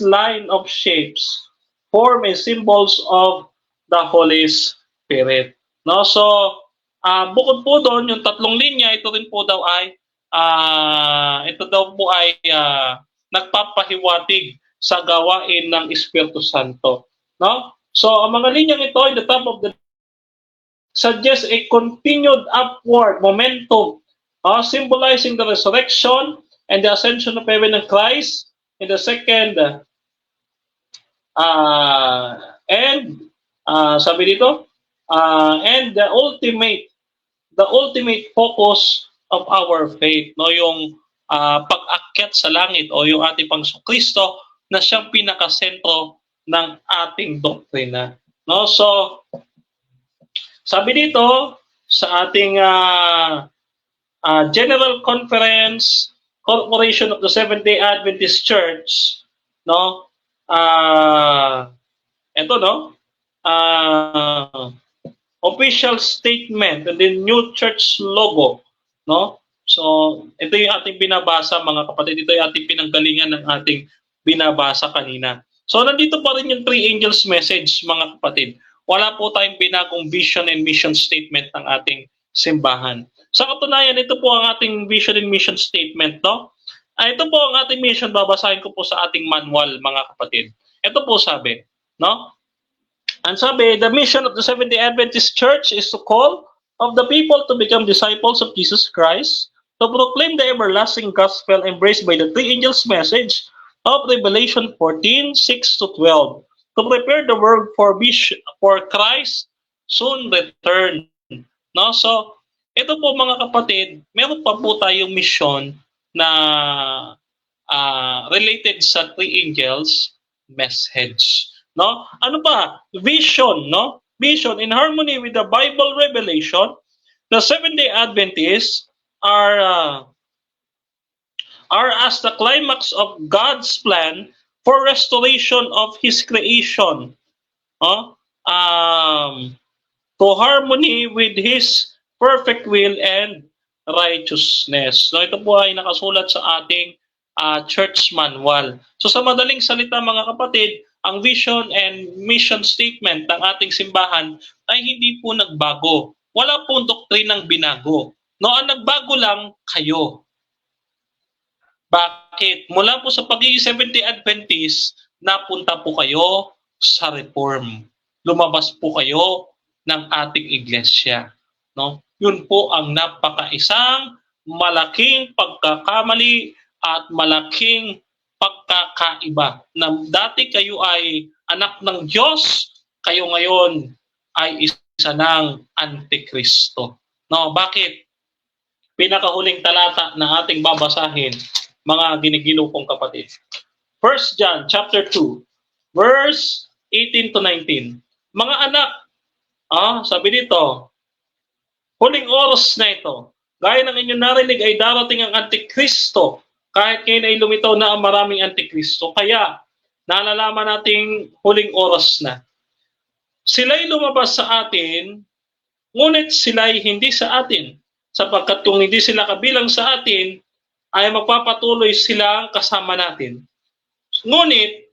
line of shapes form as symbols of the Holy Spirit. No, so bukod po doon yung tatlong linya, ito rin po daw ay nagpapahiwatig sa gawain ng Espiritu Santo. No? So ang mga linyang ito in the top of the suggests a continued upward momentum, symbolizing the resurrection and the ascension of heaven of Christ. In the second sabi dito, and the ultimate focus of our faith, no, yung pag-akyat sa langit o yung ating Panginoong Kristo na siyang pinakasentro ng ating doktrina, no? So sabi dito sa ating General Conference Corporation of the Seventh-day Adventist Church, no? Ito, no? Official statement and the new church logo, no? So, ito yung ating binabasa, mga kapatid. Ito yung ating pinanggalingan ng ating binabasa kanina. So, nandito pa rin yung three angels message, mga kapatid. Wala po tayong binagong vision and mission statement ng ating simbahan. Sa katunayan, ito po ang ating vision and mission statement, no? Ito po ang ating mission, babasahin ko po sa ating manual, mga kapatid. Ito po sabi, no? Ang sabi, the mission of the Seventh-day Adventist Church is to call of the people to become disciples of Jesus Christ, to proclaim the everlasting gospel embraced by the three angels' message of Revelation 14:6-12, to prepare the world for Christ's soon return. No? So, ito po mga kapatid, meron pa po tayong mission na related sa three angels message. No? Ano pa? Vision, no? Vision in harmony with the Bible revelation, the Seventh-day Adventists are as the climax of God's plan for restoration of His creation. To harmony with His perfect will and righteousness. So ito po ay nakasulat sa ating church manual. So sa madaling salita mga kapatid, ang vision and mission statement ng ating simbahan ay hindi po nagbago. Wala pong doktrinang binago. No, ang nagbago lang kayo. Bakit? Mula po sa pagiging Seventh-day Adventist, napunta po kayo sa Reform. Lumabas po kayo ng ating iglesia. No? Yun po ang napakaisang malaking pagkakamali at malaking pagkakaiba. Na dati kayo ay anak ng Diyos, kayo ngayon ay isa ng Antikristo. No, bakit? Pinakahuling talata na ating babasahin, mga ginigiliw kong kapatid. 1 John chapter 2, verse 18-19. Mga anak, sabi dito, huling oras na ito, gaya ng inyong narinig ay darating ang Antikristo, kahit ngayon ay lumitaw na ang maraming Antikristo. Kaya, nalalaman nating huling oras na. Sila'y lumabas sa atin, ngunit sila'y hindi sa atin. Sapagkat kung hindi sila kabilang sa atin, ay magpapatuloy silang kasama natin. Ngunit,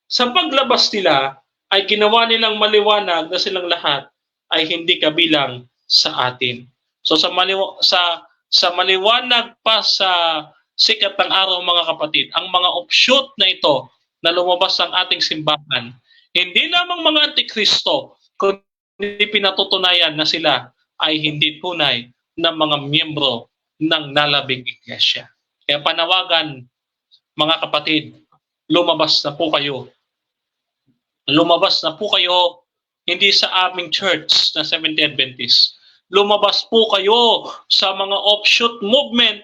sa paglabas nila, ay ginawa nilang maliwanag na silang lahat ay hindi kabilang sa atin. So sa maliwanag pa sa sikat ng araw mga kapatid, ang mga offshoot na ito na lumabas ang ating simbahan, hindi lamang mga Antikristo, kundi pinatutunayan na sila ay hindi tunay na mga miyembro ng nalabing iglesia. Kaya panawagan, mga kapatid, lumabas na po kayo. Lumabas na po kayo, hindi sa aming church na Seventh-day Adventist. Lumabas po kayo sa mga offshoot movement,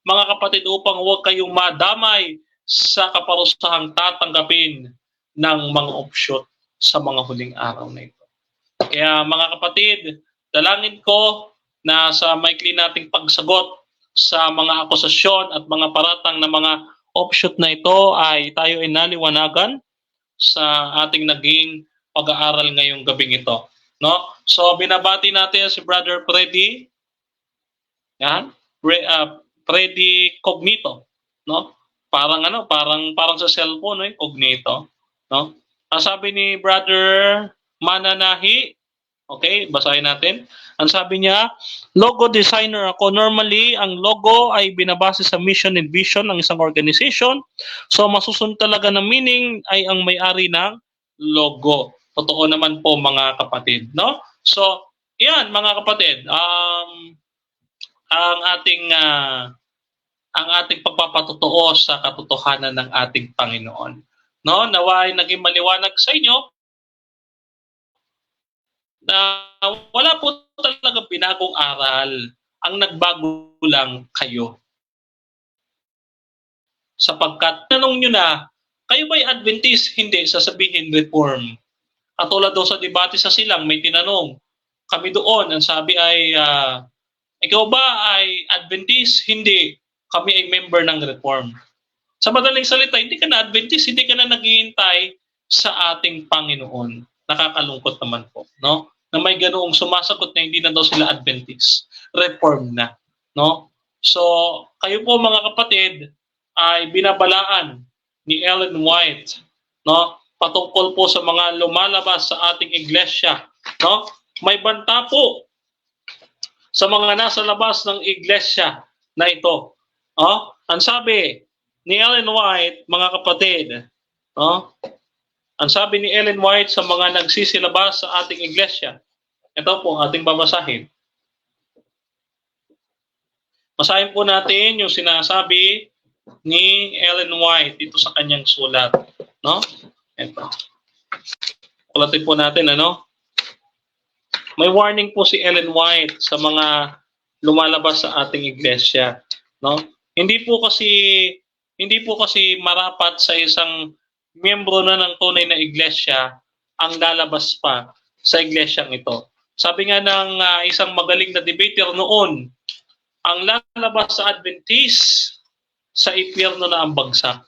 mga kapatid, upang huwag kayong madamay sa kaparusahang tatanggapin ng mga offshoot sa mga huling araw na ito. Kaya mga kapatid, dalangin ko na sa maikli nating pagsagot sa mga akusasyon at mga paratang na mga offshoot na ito ay tayo ay naliwanagan sa ating naging pag-aaral ngayong gabing ito. No? So binabati natin si Brother Freddy. Yan, Freddy Cognito, no? Parang sa cellphone, no, Cognito, no? Sabi ni Brother Mananahi, okay, basahin natin. Ang sabi niya, logo designer ako. Normally, ang logo ay binabase sa mission and vision ng isang organization. So, masusunod talaga na meaning ay ang may-ari ng logo. Totoo naman po mga kapatid, no? So, yan mga kapatid, ang ating pagpapatotoo sa katotohanan ng ating Panginoon. No, naway naging maliwanag sa inyo na wala po talaga binagong aral. Ang nagbago lang kayo. Sapagkat tanong nyo na, kayo ba'y Adventist? Hindi, sasabihin Reform. At tulad doon sa debate sa silang, may tinanong, kami doon, ang sabi ay, ikaw ba ay Adventist? Hindi, kami ay member ng Reform. Sa madaling salita, hindi ka na Adventist, hindi ka na naghihintay sa ating Panginoon. Nakakalungkot naman po, no? Na may ganoong sumasagot na hindi na daw sila Adventist. Reform na, no? So, kayo po mga kapatid ay binabalaan ni Ellen White, no? Patungkol po sa mga lumalabas sa ating iglesia, no? May banta po sa mga nasa labas ng iglesia na ito. Ang sabi ni Ellen White, mga kapatid, ang sabi ni Ellen White sa mga nagsisilabas sa ating iglesia, ito po ating babasahin. Basahin po natin yung sinasabi ni Ellen White dito sa kanyang sulat, no? Ito. Ulatin po natin, ano? May warning po si Ellen White sa mga lumalabas sa ating iglesia, no? Hindi po kasi marapat sa isang miyembro na ng tunay na iglesia ang lalabas pa sa iglesyang ito. Sabi nga ng isang magaling na debater noon, ang lalabas sa Adventist sa impyerno na ang bagsak.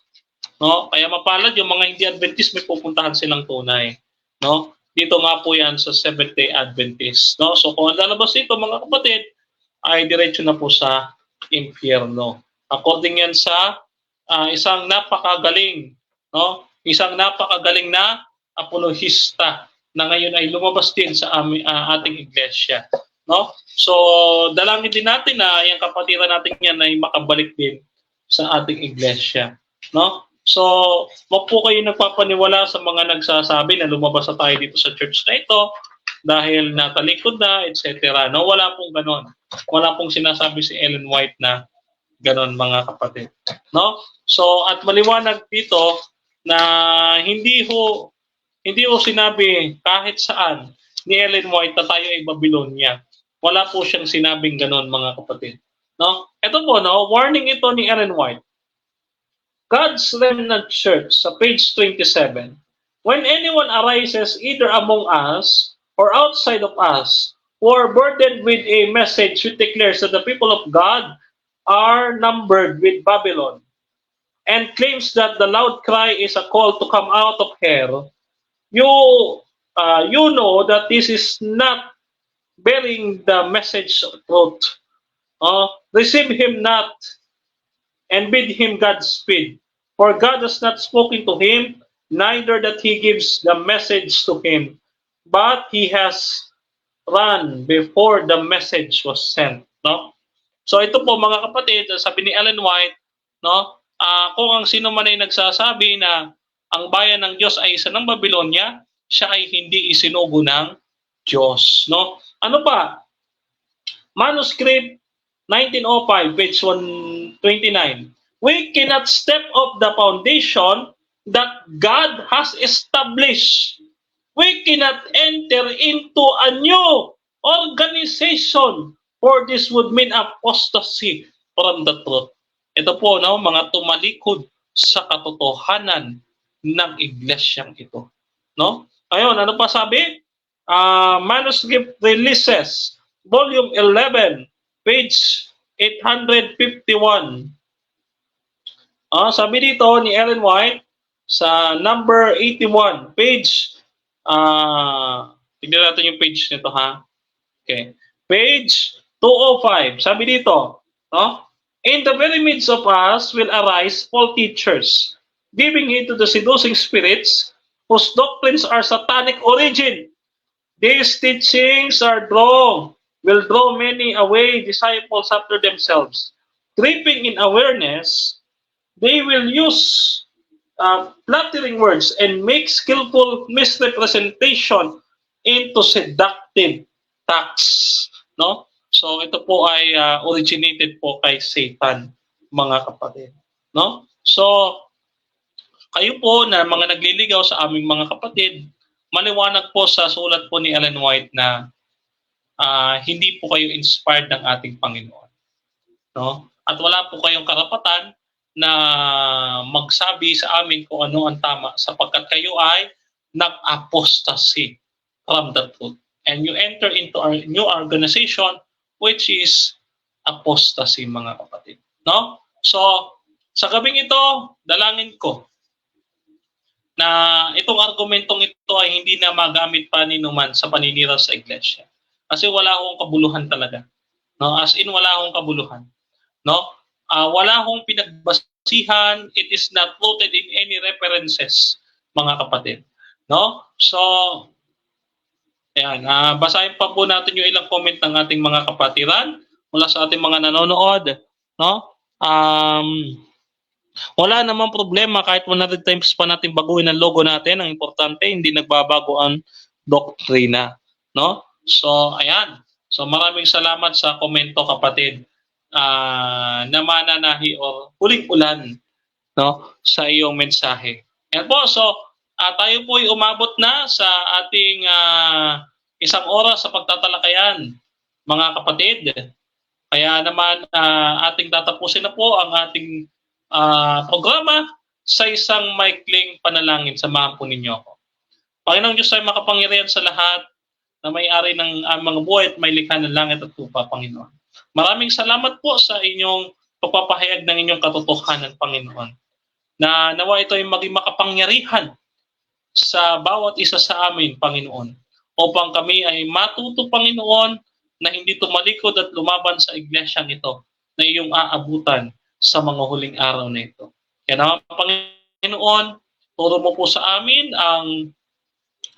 No? Kaya mapalad yung mga hindi Adventist, may pupuntahan silang tunay. No? Dito nga po yan sa Seventh-day Adventist. No? So kung ang lalabas dito, mga kapatid, ay diretso na po sa impyerno. According yan sa isang napakagaling, no? Isang napakagaling na apologista na ngayon ay lumabas din sa ating iglesia. No? So, dalangin din natin na yung kapatiran natin yan ay makabalik din sa ating iglesia. No? So, wag po kayo nagpapaniwala sa mga nagsasabi na lumabas na tayo dito sa church na ito dahil natalikod na, etc. No? Wala pong ganon. Wala pong sinasabi si Ellen White na ganon, mga kapatid. No? So, at maliwanag dito na hindi ho sinabi kahit saan ni Ellen White na tayo ay Babylonia. Wala po siyang sinabing ganon, mga kapatid. No? Ito po, no? Warning ito ni Ellen White. God's Remnant Church sa page 27. When anyone arises either among us or outside of us who are burdened with a message which declares that the people of God are numbered with Babylon and claims that the loud cry is a call to come out of hell, you know that this is not bearing the message of truth. Receive him not and bid him Godspeed. For God has not spoken to him, neither that he gives the message to him, but he has run before the message was sent. No? So ito po, mga kapatid, sabi ni Ellen White, no? Kung ang sino man ay nagsasabi na ang bayan ng Diyos ay isa ng Babylonia, siya ay hindi isinugo ng Diyos. No? Ano pa? Manuscript 1905, page 129. We cannot step off the foundation that God has established. We cannot enter into a new organization, for this would mean apostasy from the truth. Ito po, no, mga tumalikod sa katotohanan ng iglesyang ito. No? Ayun, ano pa sabi? Manuscript Releases, volume 11, page 851. Sabi dito ni Ellen White sa number 81, page, tignan natin yung page nito, ha? Okay. Page 205. Sabi dito, no? In the very midst of us will arise false teachers, giving heed to the seducing spirits whose doctrines are satanic origin. These teachings will draw many away disciples after themselves. Creeping in awareness, they will use flattering words and make skillful misrepresentation into seductive texts. No? So ito po ay originated po kay Satan, mga kapatid. No? So kayo po na mga nagliligaw sa aming mga kapatid, maliwanag po sa sulat po ni Ellen White na hindi po kayo inspired ng ating Panginoon. No? At wala po kayong karapatan na magsabi sa amin kung ano ang tama sapagkat kayo ay nag-apostasy from the truth. And you enter into our new organization which is apostasy, mga kapatid. No? So, sa gabing ito, dalangin ko na itong argumentong ito ay hindi na magamit pa ni Numan sa paninira sa iglesia. Kasi wala akong kabuluhan talaga. No? As in, wala akong kabuluhan. No? Wala akong pinagbasihan. It is not rooted in any references, mga kapatid. No? So, Ayan, basahin pa po natin yung ilang comment ng ating mga kapatiran mula sa ating mga nanonood, no? Wala namang problema kahit 100 times pa natin baguhin ang logo natin. Ang importante, hindi nagbabago ang doktrina, no? So, ayan. So, maraming salamat sa komento, kapatid, na mananahi o huling ulan, no, sa iyong mensahe. Yan po. So, tayo po ay umabot na sa ating isang oras sa pagtatalakayan, mga kapatid. Kaya naman ating tatapusin na po ang ating programa sa isang maikling panalangin. Samahan po ninyo ako. Panginoong Diyos ay makapangyarihan sa lahat, na may-ari ng mga buhay at may likha ng langit at lupa, Panginoon. Maraming salamat po sa inyong pagpapahayag ng inyong katotohanan, Panginoon, na nawa ito ay maging makapangyarihan sa bawat isa sa amin, Panginoon, upang kami ay matuto, Panginoon, na hindi tumalikod at lumaban sa iglesyang ito na iyong aabutan sa mga huling araw na ito. Kaya naman, Panginoon, turo mo po sa amin ang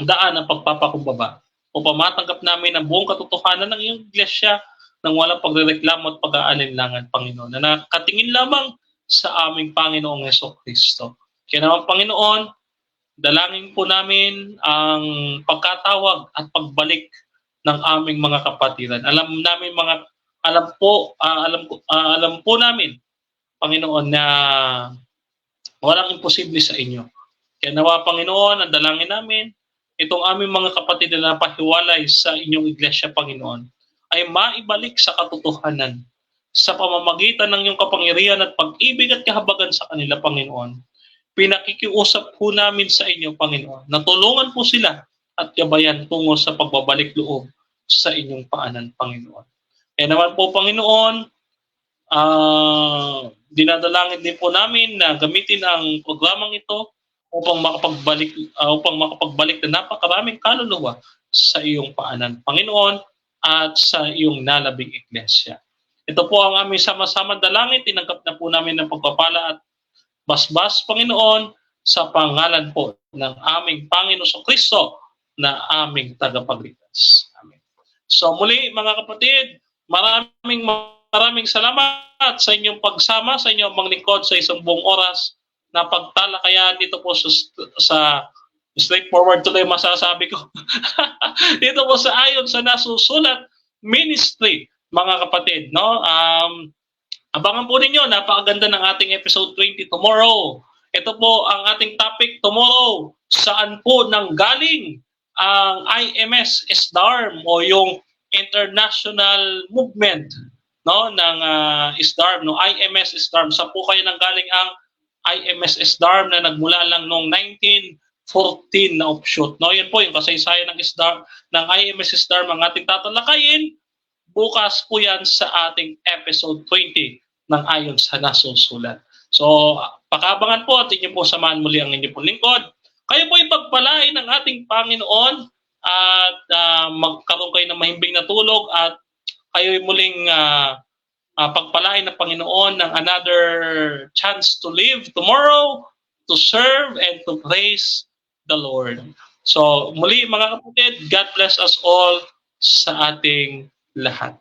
daan ng pagpapakumbaba upang matanggap namin ang buong katotohanan ng iyong iglesia nang walang pagrereklamo at pag-aalinlangan, Panginoon, na nakatingin lamang sa aming Panginoong Jesucristo. Kaya naman, Panginoon, dalangin po namin ang pagkatawag at pagbalik ng aming mga kapatiran. Alam po namin, Panginoon, na walang imposible sa inyo. Kaya nawa, Panginoon, ang dalangin namin, itong aming mga kapatid na napahiwalay sa inyong iglesia, Panginoon, ay maibalik sa katotohanan sa pamamagitan ng iyong kapangyarihan at pag-ibig at kahabagan sa kanila, Panginoon. Pinakikiusap po namin sa inyo, Panginoon, na tulungan po sila at gabayan tungo sa pagbabalik loob sa inyong paanan, Panginoon. Kaya naman po, Panginoon, dinadalangin din po namin na gamitin ang programang ito upang makapagbalik na napakaraming kaluluwa sa iyong paanan, Panginoon, at sa iyong nalabing iglesia. Ito po ang aming sama-sama dalangin. Tinanggap na po namin ng pagpapala at basbas, Panginoon, sa pangalan po ng aming Panginoon Kristo na aming tagapagligtas. Amen. So muli, mga kapatid, maraming salamat sa inyong pagsama, sa inyong maglingkod sa isang buong oras na pagtalakayan dito po sa straightforward tuloy masasabi ko. Dito po sa Ayon sa Nasusulat Ministry, mga kapatid, no? Abangan po ninyo, napakaganda ng ating episode 20 tomorrow. Ito po ang ating topic tomorrow. Saan po nanggaling ang IMS SDARM o yung international movement, no, ng SDARM, no, IMS SDARM. Saan po kayo nanggaling ang IMS SDARM na nagmula lang noong 1914 na offshoot, no? Yan po yung kasaysayan ng SDARM, ng IMS SDARM ang ating tatalakayin. Bukas po yan sa ating episode 20 ng Ayon sa Nasusulat. So, pakabangan po at inyo po samahan muli ang inyo po lingkod. Kayo po ipagpalain ng ating Panginoon at magkaroon kayo ng mahimbing na tulog at kayo muling pagpalain ng Panginoon ng another chance to live tomorrow, to serve and to praise the Lord. So, muli mga kapatid, God bless us all sa ating lahat.